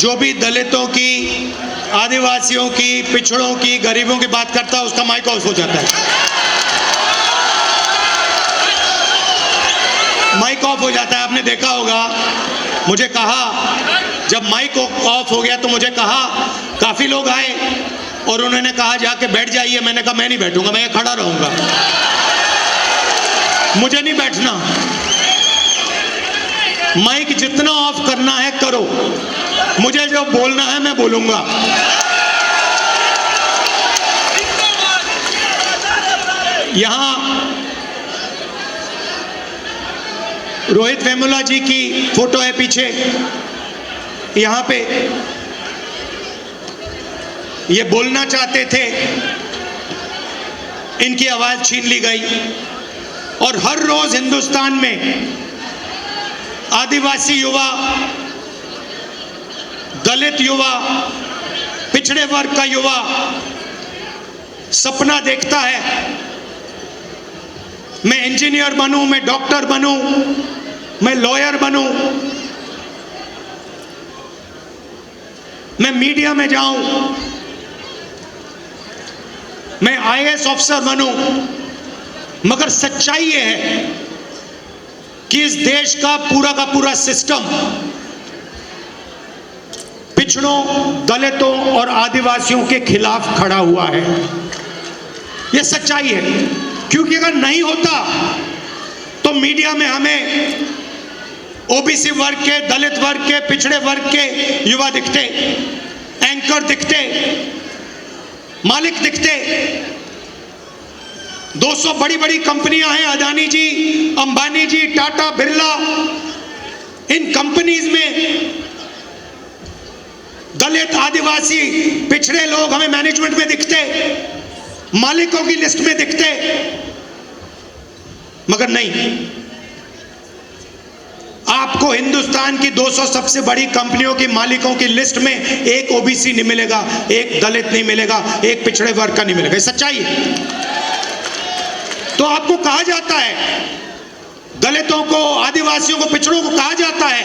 जो भी दलितों की, आदिवासियों की, पिछड़ों की, गरीबों की बात करता है उसका माइक ऑफ हो जाता है। माइक ऑफ हो जाता है। आपने देखा होगा, मुझे कहा जब माइक ऑफ हो गया तो मुझे कहा, काफी लोग आए और उन्होंने कहा जाके बैठ जाइए। मैंने कहा मैं नहीं बैठूंगा, मैं खड़ा रहूंगा, मुझे नहीं बैठना। माइक जितना ऑफ करना है करो, मुझे जो बोलना है मैं बोलूंगा। यहां रोहित वेमुला जी की फोटो है पीछे, यहां पे ये बोलना चाहते थे, इनकी आवाज छीन ली गई। और हर रोज हिंदुस्तान में आदिवासी युवा, दलित युवा, पिछड़े वर्ग का युवा सपना देखता है, मैं इंजीनियर बनूं, मैं डॉक्टर बनूं, मैं लॉयर बनूं, मैं मीडिया में जाऊं, मैं आईएएस ऑफिसर बनूं। मगर सच्चाई यह है कि इस देश का पूरा सिस्टम पिछड़ों, दलितों और आदिवासियों के खिलाफ खड़ा हुआ है। यह सच्चाई है, क्योंकि अगर नहीं होता तो मीडिया में हमें ओबीसी वर्ग के, दलित वर्ग के, पिछड़े वर्ग के युवा दिखते, एंकर दिखते, मालिक दिखते। 200 बड़ी कंपनियां हैं, अदानी जी, अंबानी जी, टाटा, बिरला। इन कंपनीज में दलित, आदिवासी, पिछड़े लोग हमें मैनेजमेंट में दिखते, मालिकों की लिस्ट में दिखते। मगर नहीं, आपको हिंदुस्तान की 200 सबसे बड़ी कंपनियों की मालिकों की लिस्ट में एक ओबीसी नहीं मिलेगा, एक दलित नहीं मिलेगा, एक पिछड़े वर्ग का नहीं मिलेगा। ये सच्चाई है। तो आपको कहा जाता है, दलितों को, आदिवासियों को, पिछड़ों को कहा जाता है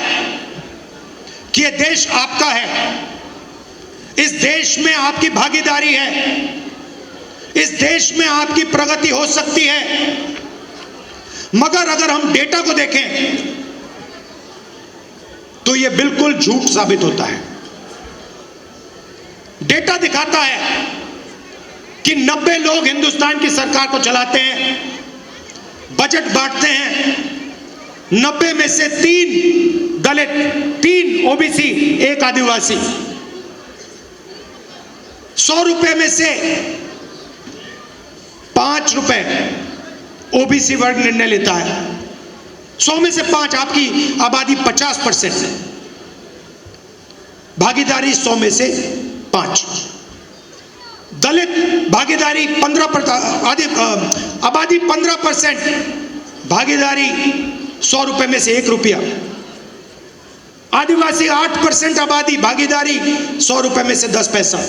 कि यह देश आपका है, इस देश में आपकी भागीदारी है, इस देश में आपकी प्रगति हो सकती है। मगर अगर हम डेटा को देखें तो यह बिल्कुल झूठ साबित होता है। डेटा दिखाता है कि 90 लोग हिंदुस्तान की सरकार को चलाते हैं, बजट बांटते हैं। 90 में से 3 दलित, 3 ओबीसी, 1 आदिवासी। 100 रुपए में से 5 रुपए ओबीसी वर्ग निर्णय लेता है। 100 में से 5, आपकी आबादी 50%, भागीदारी 100 में से 5। दलित भागीदारी 15%, आबादी 15%, भागीदारी 100 रुपए में से 1 रुपया। आदिवासी 8% आबादी, भागीदारी 100 रुपए में से 10 पैसा।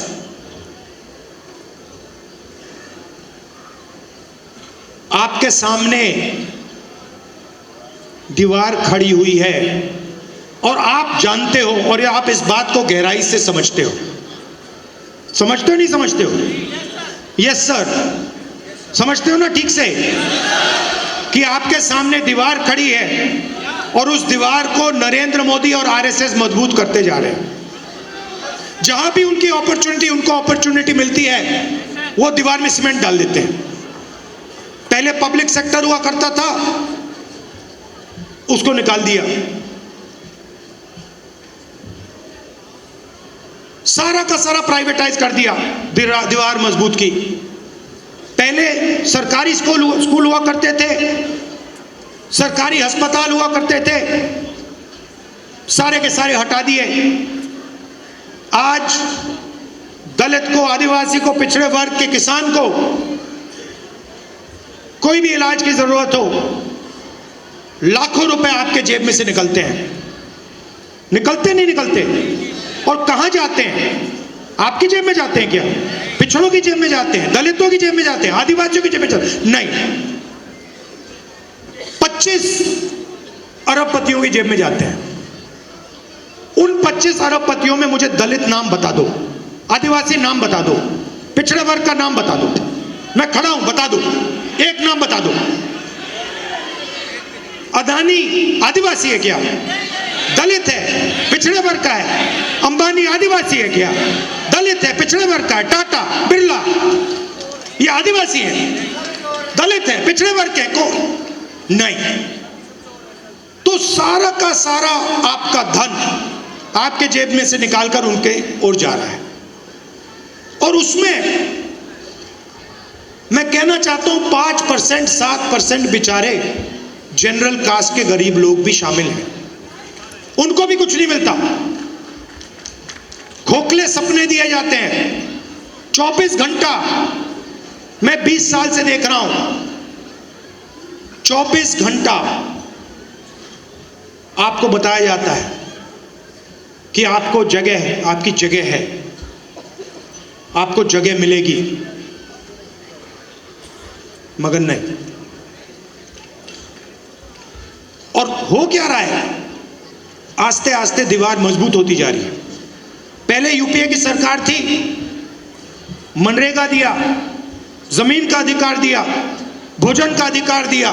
आपके सामने दीवार खड़ी हुई है और आप जानते हो, और आप इस बात को गहराई से समझते हो। समझते हो नहीं समझते हो? यस सर, समझते हो ना ठीक से कि आपके सामने दीवार खड़ी है और उस दीवार को नरेंद्र मोदी और आरएसएस मजबूत करते जा रहे हैं। जहां भी उनको अपॉर्चुनिटी मिलती है वो दीवार में सीमेंट डाल देते हैं। पहले पब्लिक सेक्टर हुआ करता था, उसको निकाल दिया, सारा का सारा प्राइवेटाइज कर दिया, दीवार मजबूत की। पहले सरकारी स्कूल हुआ करते थे, सरकारी अस्पताल हुआ करते थे, सारे के सारे हटा दिए। आज दलित को, आदिवासी को, पिछड़े वर्ग के किसान को कोई भी इलाज की जरूरत हो, लाखों रुपए आपके जेब में से निकलते हैं। निकलते नहीं निकलते? और कहां जाते हैं? आपकी जेब में जाते हैं क्या? पिछड़ों की जेब में जाते हैं, दलितों की जेब में जाते हैं, आदिवासियों की जेब में जाते हैं? नहीं, 25 अरबपतियों की जेब में जाते हैं। उन 25 अरबपतियों में मुझे दलित नाम बता दो, आदिवासी नाम बता दो, पिछड़े वर्ग का नाम बता दो। मैं खड़ा हूं, बता दो, एक नाम बता दो। अदानी आदिवासी है क्या? दलित है, पिछड़े वर्ग का है। अंबानी आदिवासी है क्या? दलित है, पिछड़े वर्ग का है। टाटा, बिरला, ये आदिवासी है, दलित है, पिछड़े वर्ग के को नहीं। तो सारा का सारा आपका धन आपके जेब में से निकालकर उनके ओर जा रहा है। और उसमें मैं कहना चाहता हूं 5%, 7% बेचारे जनरल कास्ट के गरीब लोग भी शामिल हैं, उनको भी कुछ नहीं मिलता। खोखले सपने दिए जाते हैं। 24 घंटा मैं 20 साल से देख रहा हूं, 24 घंटा आपको बताया जाता है कि आपको जगह है, आपकी जगह है, आपको जगह मिलेगी, मगर नहीं। और हो क्या रहा है? आस्ते आस्ते दीवार मजबूत होती जा रही है। पहले यूपीए की सरकार थी, मनरेगा दिया, जमीन का अधिकार दिया, भोजन का अधिकार दिया,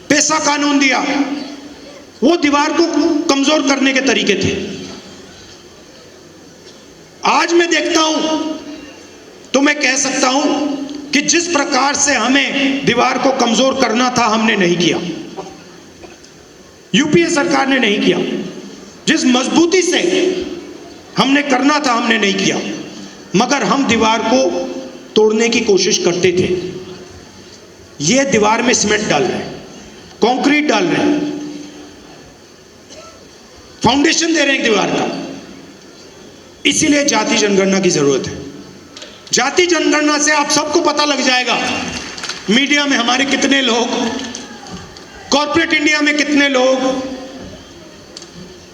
पैसा कानून दिया, वो दीवार को कमजोर करने के तरीके थे। आज मैं देखता हूं तो मैं कह सकता हूं कि जिस प्रकार से हमें दीवार को कमजोर करना था, हमने नहीं किया, यूपीए सरकार ने नहीं किया। जिस मजबूती से हमने करना था, हमने नहीं किया, मगर हम दीवार को तोड़ने की कोशिश करते थे। ये दीवार में सीमेंट डाल रहे हैं, कंक्रीट डाल रहे हैं, फाउंडेशन दे रहे हैं दीवार का। इसीलिए जाति जनगणना की जरूरत है। जाति जनगणना से आप सबको पता लग जाएगा, मीडिया में हमारे कितने लोग, कॉर्पोरेट इंडिया में कितने लोग,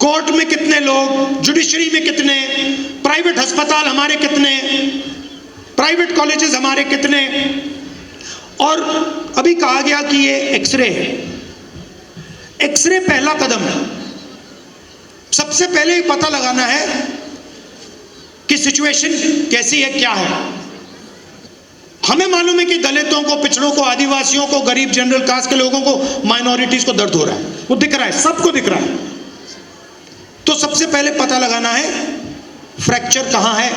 कोर्ट में कितने लोग, जुडिशरी में कितने, प्राइवेट अस्पताल हमारे कितने, प्राइवेट कॉलेजेस हमारे कितने। और अभी कहा गया कि ये एक्सरे है। एक्सरे पहला कदम है। सबसे पहले पता लगाना है कि सिचुएशन कैसी है, क्या है। हमें मालूम है कि दलितों को, पिछड़ों को, आदिवासियों को, गरीब जनरल कास्ट के लोगों को, माइनॉरिटीज को दर्द हो रहा है, वो दिख रहा है, सबको दिख रहा है। तो सबसे पहले पता लगाना है फ्रैक्चर कहां है,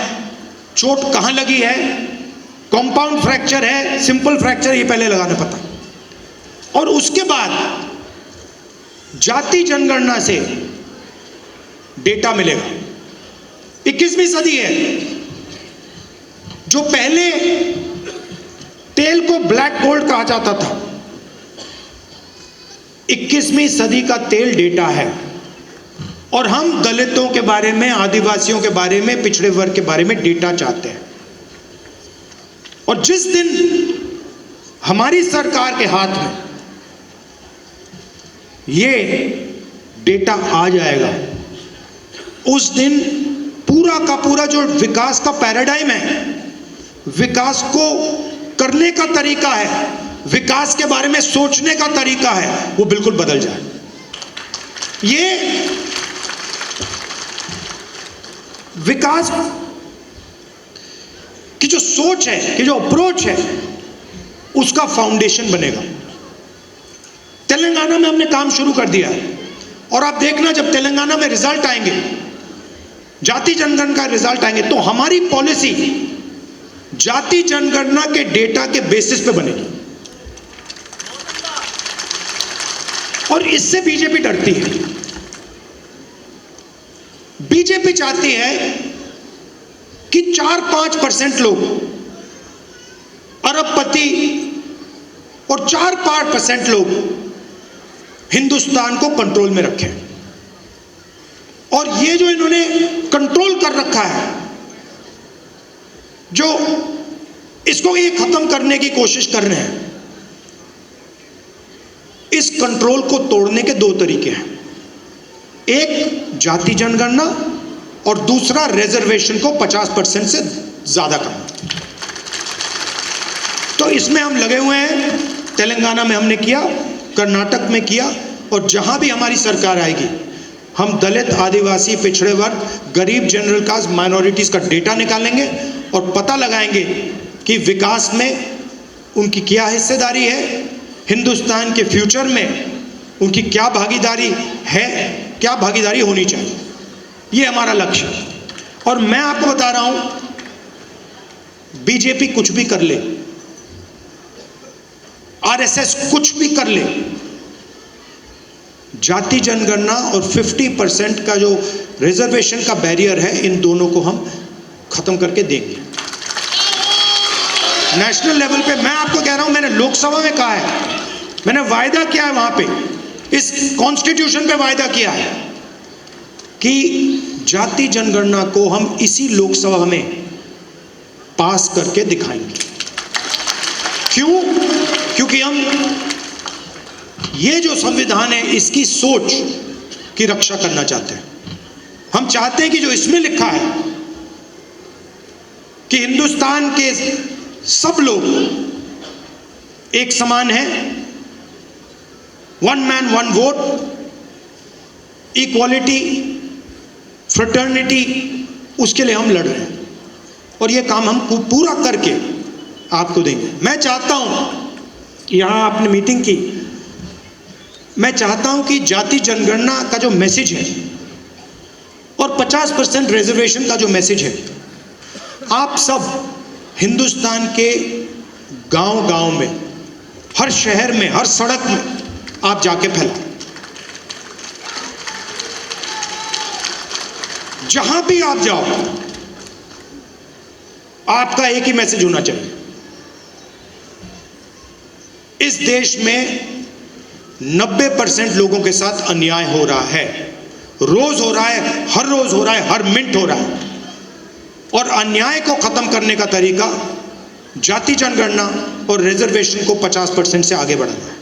चोट कहां लगी है, कंपाउंड फ्रैक्चर है, सिंपल फ्रैक्चर, ये पहले लगाना पता। और उसके बाद जाति जनगणना से डेटा मिलेगा। 21वीं सदी है। जो पहले तेल को ब्लैक गोल्ड कहा जाता था, 21वीं सदी का तेल डेटा है। और हम दलितों के बारे में, आदिवासियों के बारे में, पिछड़े वर्ग के बारे में डेटा चाहते हैं। और जिस दिन हमारी सरकार के हाथ में ये डेटा आ जाएगा, उस दिन पूरा का पूरा जो विकास का पैराडाइम है, विकास को करने का तरीका है, विकास के बारे में सोचने का तरीका है, वो बिल्कुल बदल जाए। ये विकास की जो सोच है, कि जो अप्रोच है, उसका फाउंडेशन बनेगा। तेलंगाना में हमने काम शुरू कर दिया है। और आप देखना, जब तेलंगाना में रिजल्ट आएंगे, जाति जनगणना का रिजल्ट आएंगे, तो हमारी पॉलिसी जाति जनगणना के डेटा के बेसिस पे बनेगी। और इससे बीजेपी डरती है। बीजेपी चाहती है कि 4-5% लोग अरबपति और 4-5% लोग हिंदुस्तान को कंट्रोल में रखें। और ये जो इन्होंने कंट्रोल कर रखा है, जो इसको ये खत्म करने की कोशिश कर रहे हैं, इस कंट्रोल को तोड़ने के 2 तरीके हैं। एक जाति जनगणना और दूसरा रिजर्वेशन को 50% से ज्यादा करना। तो इसमें हम लगे हुए हैं। तेलंगाना में हमने किया, कर्नाटक में किया, और जहां भी हमारी सरकार आएगी, हम दलित, आदिवासी, पिछड़े वर्ग, गरीब, जनरल कास्ट, माइनॉरिटीज़ का डेटा निकालेंगे और पता लगाएंगे कि विकास में उनकी क्या हिस्सेदारी है, हिंदुस्तान के फ्यूचर में उनकी क्या भागीदारी है, क्या भागीदारी होनी चाहिए। ये हमारा लक्ष्य है। और मैं आपको बता रहा हूं, बीजेपी कुछ भी कर ले, आरएसएस कुछ भी कर ले, जाति जनगणना और 50% का जो रिजर्वेशन का बैरियर है, इन दोनों को हम खत्म करके देंगे नेशनल लेवल पे। मैं आपको कह रहा हूं, मैंने लोकसभा में कहा है, मैंने वायदा किया है वहां पे, इस कॉन्स्टिट्यूशन पे वायदा किया है कि जाति जनगणना को हम इसी लोकसभा में पास करके दिखाएंगे। क्यों? क्योंकि हम ये जो संविधान है, इसकी सोच की रक्षा करना चाहते हैं। हम चाहते हैं कि जो इसमें लिखा है कि हिंदुस्तान के सब लोग एक समान हैं, one man one vote, equality, fraternity, उसके लिए हम लड़ रहे हैं और ये काम हम पूरा करके आपको देंगे। मैं चाहता हूं, यहां आपने मीटिंग की, मैं चाहता हूं कि जाति जनगणना का जो मैसेज है और 50% रिजर्वेशन का जो मैसेज है, आप सब हिंदुस्तान के गांव-गांव में, हर शहर में, हर सड़क में आप जाके फैलाओ। जहां भी आप जाओ, आपका एक ही मैसेज होना चाहिए, इस देश में 90% लोगों के साथ अन्याय हो रहा है, रोज हो रहा है, हर रोज हो रहा है, हर मिनट हो रहा है। और अन्याय को खत्म करने का तरीका जाति जनगणना और रिजर्वेशन को 50% से आगे बढ़ाना है।